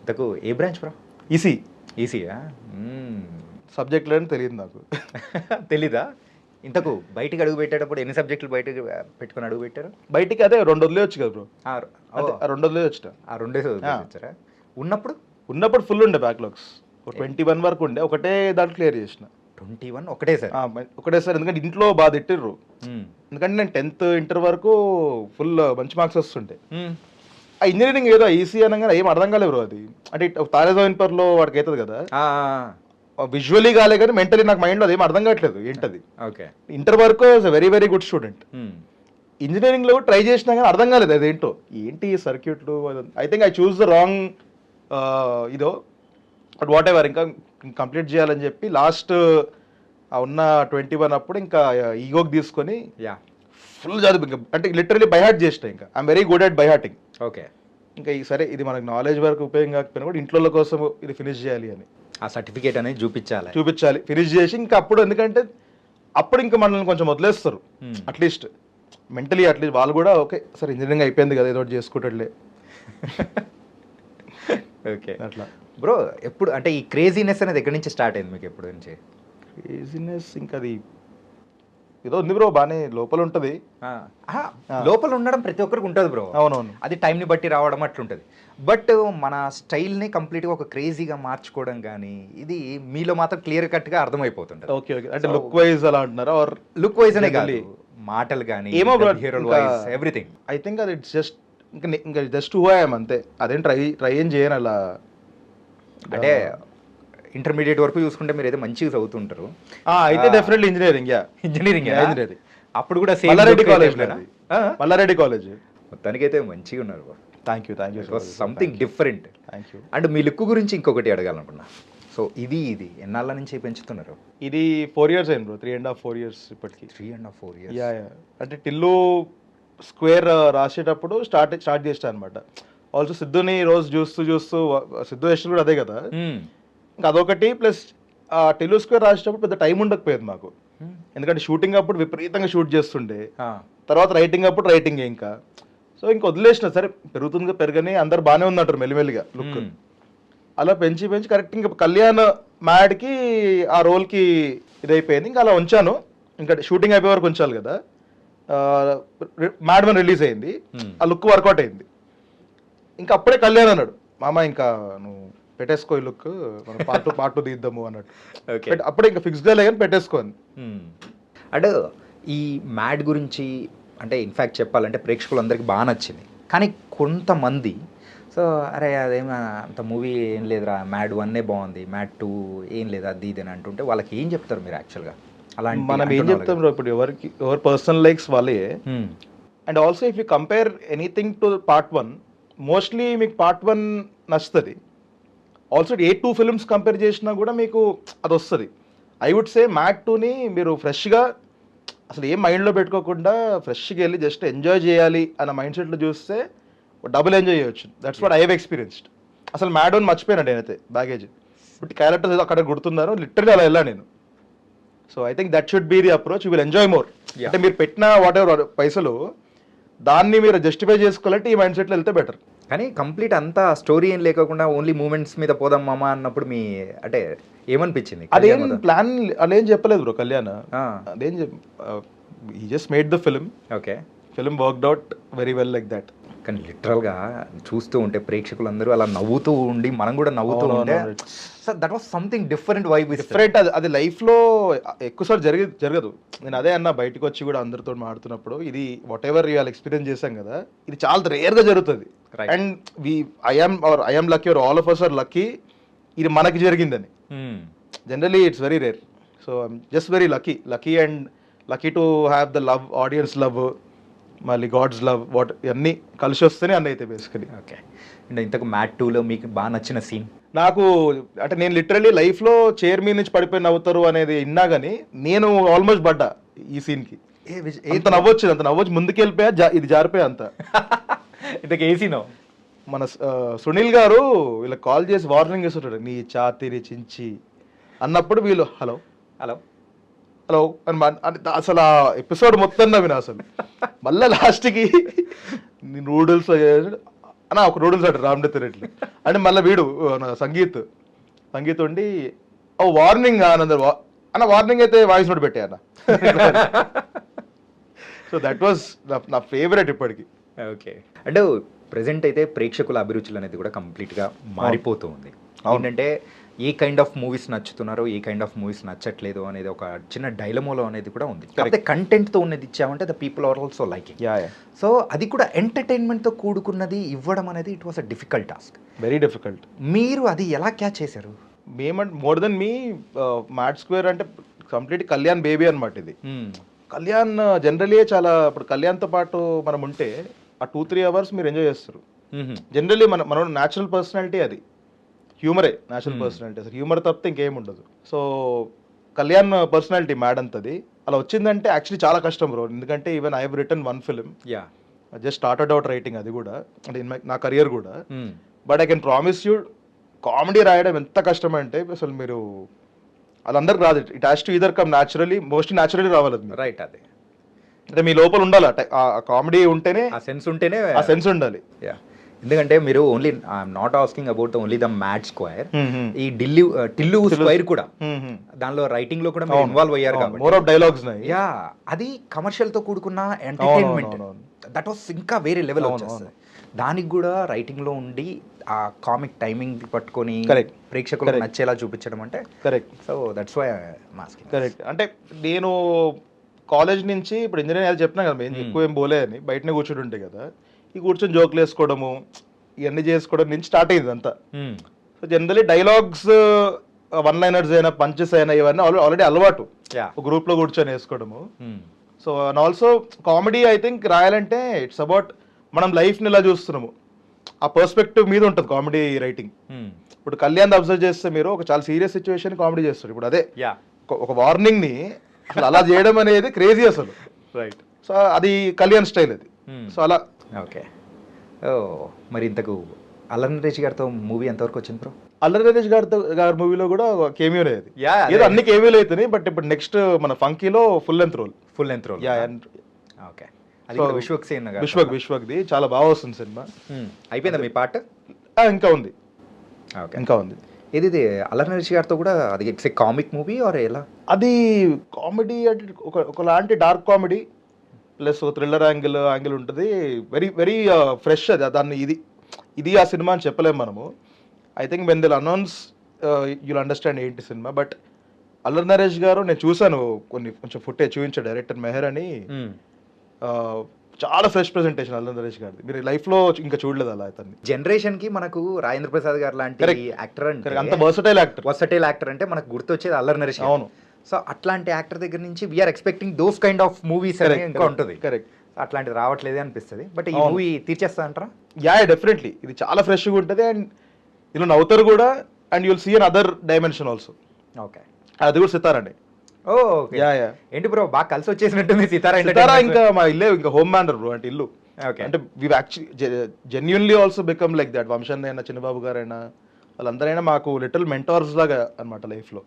ఇంతకు ఏ branch bro? EC. ఈసీయా? సబ్జెక్టులు అని తెలియదు నాకు. తెలీదా? ఇంతకు బయటికి అడుగు పెట్టేటప్పుడు ఎన్ని సబ్జెక్టులు బయటకు పెట్టుకొని అడుగు పెట్టారు? బయటికి అదే 2 వదిలేయచ్చు కదా బ్రో. ఓ, 2 వదిలేయచ్చుట. ఆ రెండే చదివించారా? ఉన్నప్పుడు ఫుల్ ఉండే బ్యాక్లాగ్స్. 21 వరకు ఉండే, ఒకటే దాంట్లో క్లియర్ చేసిన. 21 ఒకటేసారి? ఒకటేసారి, ఎందుకంటే ఇంట్లో బాగా తిట్టిర్రు. ఎందుకంటే నేను 10th ఇంటర్ వరకు ఫుల్ మంచి మార్క్స్ వస్తుంటాయి. ఆ ఇంజనీరింగ్ ఏదో ఈసీ అనగానే ఏం అర్థం కాలేదు బ్రో. అది అంటే తారేజోయిన్పర్లో వాడికి అవుతుంది కదా, విజువల్లీ కాలే కానీ మెంటలీ నాకు మైండ్లో అదేం అర్థం కావట్లేదు ఏంటది. ఓకే. ఇంటర్ వరకు వెరీ వెరీ గుడ్ స్టూడెంట్. ఇంజనీరింగ్లో ట్రై చేసినా కానీ అర్థం కాలేదు అదేంటో, ఏంటి సర్క్యూట్లు. I think I choose the wrong ఇదో, బట్ వాట్ ఎవర్, ఇంకా కంప్లీట్ చేయాలని చెప్పి లాస్ట్ ఉన్న 21 అప్పుడు ఇంకా ఈగోకి తీసుకొని ఫుల్ చదువు, ఇంకా అంటే లిటరలీ బైహార్ట్ చేసిన. ఇంకా I'm very good at by hearting. Okay. ఇంకా సరే ఇది మనకు నాలెడ్జ్ వరకు ఉపయోగం కాకపోయినా కూడా ఇంట్లో కోసం ఇది ఫినిష్ చేయాలి అని, ఆ సర్టిఫికేట్ అనేది చూపించాలి, ఫినిష్ చేసి ఇంకా అప్పుడు, ఎందుకంటే అప్పుడు ఇంకా మనల్ని కొంచెం వదిలేస్తారు అట్లీస్ట్ మెంటలీ, అట్లీస్ట్ వాళ్ళు కూడా ఓకే సరే ఇంజనీరింగ్ అయిపోయింది కదా ఏదో ఒకటి చేసుకుంటాడులే. ఓకే. అట్లా బ్రో ఎప్పుడు అంటే ఈ క్రేజీనెస్ అనేది ఎక్కడి నుంచి స్టార్ట్ అయింది మీకు? ఎప్పుడు నుంచి క్రేజీనెస్? ఇంకా అది ఏదో ఉంది బ్రో, బాగానే లోపల ఉంటుంది. లోపల ఉండడం ప్రతి ఒక్కరికి ఉంటుంది బ్రో. అవునవును. అది టైంని బట్టి రావడం అట్లుంటుంది. బట్ మన స్టైల్ని కంప్లీట్గా ఒక క్రేజీగా మార్చుకోవడం కానీ ఇది మీలో మాత్రం క్లియర్ కట్గా అర్థమైపోతుంటుంది. Okay okay. అంటే లుక్ వైజ్ అలా అంటున్నారా? ఆర్ లుక్ వైజ్ అనే కాదు, మాటలు కానీ, ఏమో బ్రో, ఎవ్రీథింగ్. ఐ థింక్ అది ఇట్స్ జస్ట్ ఇంకా జస్ట్ హూ ఐ యామ్ అంతే. అదేం ట్రై ఏం చేయను అలా. అంటే ఇంటర్మీడియట్ వరకు చూసుకుంటే మీరు అయితే మంచిగా చదువుతుంటారు. అయితే డెఫినెట్లీ ఇంజనీరింగ్. ఇంజనీరింగ్. అప్పుడు కూడా మల్లారెడ్డి కాలేజ్. మల్లారెడ్డి కాలేజ్. మొత్తానికైతే మంచిగా ఉన్నారు. Thank you. Something different. Thank you. And me look గురించి ఇంకొకటి అడగాలనుకున్నా. సో ఇది ఎన్నాళ్ళ నుంచి పెంచుతున్నారు? ఇది 4 years అయింది బ్రో. 3.5-4 years ఇప్పటికి. 3.5-4 years. యా. అంటే టిల్లు స్క్వేర్ రాసేటప్పుడు స్టార్ట్ చేస్తాను అనమాట. ఆల్సో సిద్ధుని రోజు చూస్తూ సిద్ధు యశ్లు కూడా అదే కదా, ఇంకా అదొకటి. ప్లస్ టిల్లు స్క్వేర్ రాసేటప్పుడు పెద్ద టైం ఉండకపోయేది మాకు, ఎందుకంటే షూటింగ్ అప్పుడు విపరీతంగా షూట్ చేస్తుండే, తర్వాత రైటింగ్ అప్పుడు రైటింగ్ ఇంకా. సో ఇంకా వదిలేసిన, సరే పెరుగుతుందిగా పెరగని, అందరు బాగానే ఉన్నట్టు మెల్లిమెల్లిగా లుక్. అలా పెంచి కరెక్ట్ ఇంకా కళ్యాణ్ మ్యాడ్కి ఆ రోల్కి ఇదైపోయింది. ఇంకా అలా ఉంచాను, ఇంకా షూటింగ్ అయిపోయే వరకు ఉంచాలి కదా. మ్యాడ్ 1 రిలీజ్ అయింది, ఆ లుక్ వర్కౌట్ అయింది. ఇంకా అప్పుడే కళ్యాణ్ అన్నాడు, మామ ఇంకా నువ్వు పెట్టేసుకో ఈ లుక్, మనం పార్ట్ 2 తీద్దాము అన్నట్టు. అప్పుడే ఇంకా ఫిక్స్గా లేదని పెట్టేసుకోండి. అంటే ఈ మ్యాడ్ గురించి అంటే ఇన్ఫ్యాక్ట్ చెప్పాలంటే ప్రేక్షకులందరికీ బాగా నచ్చింది. కానీ కొంతమంది సో అరే అదేం అంత మూవీ ఏం లేదురా, మ్యాడ్ 1 బాగుంది, మ్యాడ్ 2 ఏం లేదు, అది ఇది అని అంటుంటే వాళ్ళకి ఏం చెప్తారు మీరు యాక్చువల్గా? అలా మనం ఏం చెప్తాం బ్రో, ఇప్పుడు ఎవరి పర్సనల్ లైక్స్ వాళ్ళే. And also if you compare anything to part 1, mostly మీకు పార్ట్ 1 నచ్చుతుంది. ఆల్సో ఏ 2 ఫిల్మ్స్ కంపేర్ చేసినా కూడా మీకు అది వస్తుంది. ఐ వుడ్ సే మ్యాడ్ 2ని మీరు ఫ్రెష్గా అసలు ఏం మైండ్లో పెట్టుకోకుండా ఫ్రెష్గా వెళ్ళి జస్ట్ ఎంజాయ్ చేయాలి అన్న మైండ్ సెట్లో చూస్తే డబుల్ ఎంజాయ్ చేయొచ్చు. That's what I have experienced. అసలు మ్యాడ్ 1 మర్చిపోయాను నేనైతే, బ్యాగేజ్ బట్ క్యారెక్టర్స్ ఏదో అక్కడ గుర్తున్నారు, లిటరలీ అలా వెళ్ళాను నేను. So I think that should be the approach, you will enjoy more. అంటే మీరు పెట్టిన వాట్ ఎవర్ పైసలు దాన్ని మీరు జస్టిఫై చేసుకోవాలంటే ఈ మైండ్ సెట్లో వెళ్తే బెటర్. కానీ కంప్లీట్ అంతా స్టోరీ ఏం లేకుండా ఓన్లీ మూమెంట్స్ మీద పోదాం మామా అన్నప్పుడు మీ అంటే ఏమనిపించింది? అదేం ప్లాన్ అదేం చెప్పలేదు బ్రో కళ్యాణ్. అదేం he just made the film. Okay. Film worked out very well like that. కానీ లిటరల్గా చూస్తూ ఉంటే ప్రేక్షకులందరూ అలా నవ్వుతూ ఉండి మనం కూడా నవ్వుతూ ఉంటే that was something different vibe. Different. అది లైఫ్లో ఎక్కువసారి జరగదు. నేను అదే అన్న, బయటకు వచ్చి కూడా అందరితో మాడుతున్నప్పుడు ఇది వాట్ ఎవర్ ఇవాళ ఎక్స్పీరియన్స్ చేశాం కదా, ఇది చాలా రేర్గా జరుగుతుంది. And I'm lucky, are all of us are lucky ఇది మనకి జరిగిందని. Generally it's very rare. So I'm just very lucky and lucky to have the love, audience love, మళ్ళీ గాడ్స్ లవ్, వాట్ ఇవన్నీ కలిసి వస్తేనే అన్నీ అయితే బేసికలీ. ఓకే. అండ్ ఇంతకు మ్యాడ్ 2లో మీకు బాగా నచ్చిన సీన్? నాకు అంటే నేను లిటరలీ లైఫ్లో చైర్ మీద నుంచి పడిపోయి నవ్వుతారు అనేది విన్నా కానీ నేను ఆల్మోస్ట్ పడ్డా ఈ సీన్కి. అంత నవ్వొచ్చు ముందుకు వెళ్ళిపోయా, ఇది జారిపోయా అంత. ఇంతకు ఏ సీనో? మన సునీల్ గారు వీళ్ళకి కాల్ చేసి వార్నింగ్ ఇస్తుంటాడు, నీ ఛాతీని చించి అన్నప్పుడు వీళ్ళు హలో హలో హలో అని అసలు ఆ ఎపిసోడ్ మొత్తం నవ్విన. అసలు మళ్ళీ లాస్ట్కి నూడిల్స్ అన్న ఒక నూడిల్స్ అంటారు రామడెత్ రెడ్డి అంటే మళ్ళీ వీడు సంగీత్ ఉండి ఓ వార్నింగ్ అన్న వార్నింగ్ అయితే వాయిస్ నోట్ పెట్టే అన్న సో దట్ వాజ్ నా ఫేవరెట్ ఇప్పటికి. ఓకే. అంటే ప్రెసెంట్ అయితే ప్రేక్షకుల అభిరుచులు అనేది కూడా కంప్లీట్గా మారిపోతూ ఉంది. ఏంటంటే ఏ కైండ్ ఆఫ్ మూవీస్ నచ్చుతున్నారో ఏ కైండ్ ఆఫ్ మూవీస్ నచ్చట్లేదు అనేది ఒక చిన్న డైలమోలో అనేది కూడా ఉంది. కాకపోతే కంటెంట్తో ఉన్నది ఇచ్చామంటే the people are also like it. So అది కూడా ఎంటర్టైన్మెంట్తో కూడుకున్నది ఇవ్వడం అనేది it was a difficult task. Very difficult. మీరు అది ఎలా క్యాచ్ చేశారు? మేమంటే మోర్ దెన్ మీ మ్యాడ్ స్క్వేర్ అంటే కంప్లీట్ కళ్యాణ్ బేబీ అనమాట ఇది. కళ్యాణ్ జనరలీ చాలా ఇప్పుడు కళ్యాణ్తో పాటు మనం ఉంటే ఆ 2-3 అవర్స్ మీరు ఎంజాయ్ చేస్తారు. జనరలీ మన న్యాచురల్ పర్సనాలిటీ అది, హ్యూమరే న్యాచురల్ పర్సనాలిటీ, అసలు హ్యూమర్ తప్పితే ఇంకేం ఉండదు. సో కళ్యాణ్ పర్సనాలిటీ మ్యాడ్ అంతది అలా వచ్చిందంటే యాక్చువల్లీ చాలా కష్టం బ్రో. ఎందుకంటే even I have written 1 film, just started out writing, అది కూడా అంటే నా కెరియర్ కూడా. But I can promise you comedy రాయడం ఎంత కష్టం అంటే అసలు మీరు వాళ్ళందరికి రాదు. It has to either come naturally, mostly naturally రావాలి. రైట్. అదే అంటే మీ లోపల ఉండాలి ఆ కామెడీ ఉంటేనే, ఆ సెన్స్ ఉంటేనే, ఆ సెన్స్ ఉండాలి. ఎందుకంటే మీరు only I'm not asking about only the mad square, ఈ టిల్లు స్క్వేర్ కూడా దానిలో రైటింగ్ లో కూడా ఇన్వాల్వ్ అయ్యారు కాబట్టి మోర్ ఆఫ్ డైలాగ్స్ అది కమర్షియల్ తో కూడుకున్న ఎంటర్టైన్మెంట్. దట్ వాస్ ఇంకా వేరే లెవెల్ వచ్చేస్తుంది. దానికి కూడా రైటింగ్ లో ఉండి ఆ కామిక్ టైమింగ్ పట్టుకొని ప్రేక్షకులకు నచ్చేలా చూపించడం అంటే correct. So that's why masking. Correct. అంటే నేను కాలేజ్ నుంచి ఇప్పుడు ఇంజనీరింగ్ అది చెప్పినా కదా, మేము ఎక్కువ ఏం పోలే అని బయటనే కూర్చుంటుంటే కదా, ఈ కూర్చొని జోకులు వేసుకోవడము ఇవన్నీ చేసుకోవడం నుంచి స్టార్ట్ అయింది అంతా. సో జనరలీ డైలాగ్స్ 1-liners అయినా పంచెస్ అయినా ఇవన్నీ ఆల్రెడీ అలవాటు ఒక గ్రూప్ లో కూర్చొని వేసుకోవడము. So and also comedy I think రాయాలంటే ఇట్స్ అబౌట్ మనం లైఫ్ని ఇలా చూస్తున్నాము, ఆ పర్స్పెక్టివ్ మీద ఉంటుంది కామెడీ రైటింగ్. ఇప్పుడు కళ్యాణ్ అబ్జర్వ్ చేస్తే మీరు ఒక చాలా సీరియస్ సిచ్యువేషన్ కామెడీ చేస్తారు. ఇప్పుడు అదే ఒక వార్నింగ్ ని అసలు అలా చేయడం అనేది క్రేజీ అసలు. రైట్. సో అది కళ్యాణ్ స్టైల్ అది. సో అలా. ఓకే. మరి ఇంతకు అల్లరి నరేష్ గారితో మూవీ ఎంతవరకు వచ్చింది బ్రో? అల్లరి నరేష్ గారి మూవీలో కూడా కేమియోనే అది. ఏదో అన్ని కేమియోలు అవుతున్నాయి, బట్ ఇప్పుడు నెక్స్ట్ మన ఫంకీలో ఫుల్ లెంత్ రోల్. ఓకే. అది కూడా విశ్వక్ది చాలా బాగా వస్తుంది సినిమా. అయిపోయిందా మీ పార్ట్? ఇంకా ఉంది. ఓకే. ఇంకా ఉంది. ఇది అల్లరి నరేష్ గారితో కూడా అది it's a comic movie or ఎలా? అది కామెడీ అంటే ఒకలాంటి dark comedy plus thriller angle ఉంటుంది. వెరీ వెరీ ఫ్రెష్ అది. దాన్ని ఇది ఆ సినిమా అని చెప్పలేము మనము. I think when they'll announce you'll understand ఏంటి సినిమా. బట్ అల్లరి నరేష్ గారు నేను చూసాను కొంచెం ఫుటేజ్ చూపించాడు డైరెక్టర్ మెహర్ అని. చాలా ఫ్రెష్ ప్రెజెంటేషన్ అల్లరి నరేష్ గారిది. మీరు లైఫ్ లో ఇంకా చూడలేదు అలా. అతన్ని జనరేషన్ కి మనకు రాజేంద్ర ప్రసాద్ గారు లాంటి యాక్టర్ అంటే అంత వర్సటైల్ యాక్టర్ అంటే మనకు గుర్తొచ్చేది అల్లరి నరేష్. అవును. సో అట్లాంటి యాక్టర్ దగ్గర నుంచి we're expecting those kind of movies అని ఇంకా ఉంటుంది. కరెక్ట్. అట్లాంటిది రావట్లేదే అనిపిస్తుంది. బట్ ఈ మూవీ తీర్చేస్తా అంటారా? డెఫినెట్లీ. ఇది చాలా ఫ్రెష్గా ఉంటుంది అండ్ ఇలా నవ్వుతారు కూడా and you'll see another dimension also. Okay. అది కూడా సితారండి. ఏంటి బ్రో బాగా కలిసి వచ్చేసినట్టుంది సితారా. ఇంకా మా ఇల్లే ఇంకా హోమ్ మ్యానర్ బ్రో అంటే ఇల్లు. అంటే we actually genuinely also become like that. వంశన్ అయినా చిన్నబాబు గారైనా వాళ్ళందరైనా మాకు లిటిల్ మెంటార్స్ లాగా అనమాట లైఫ్ లో.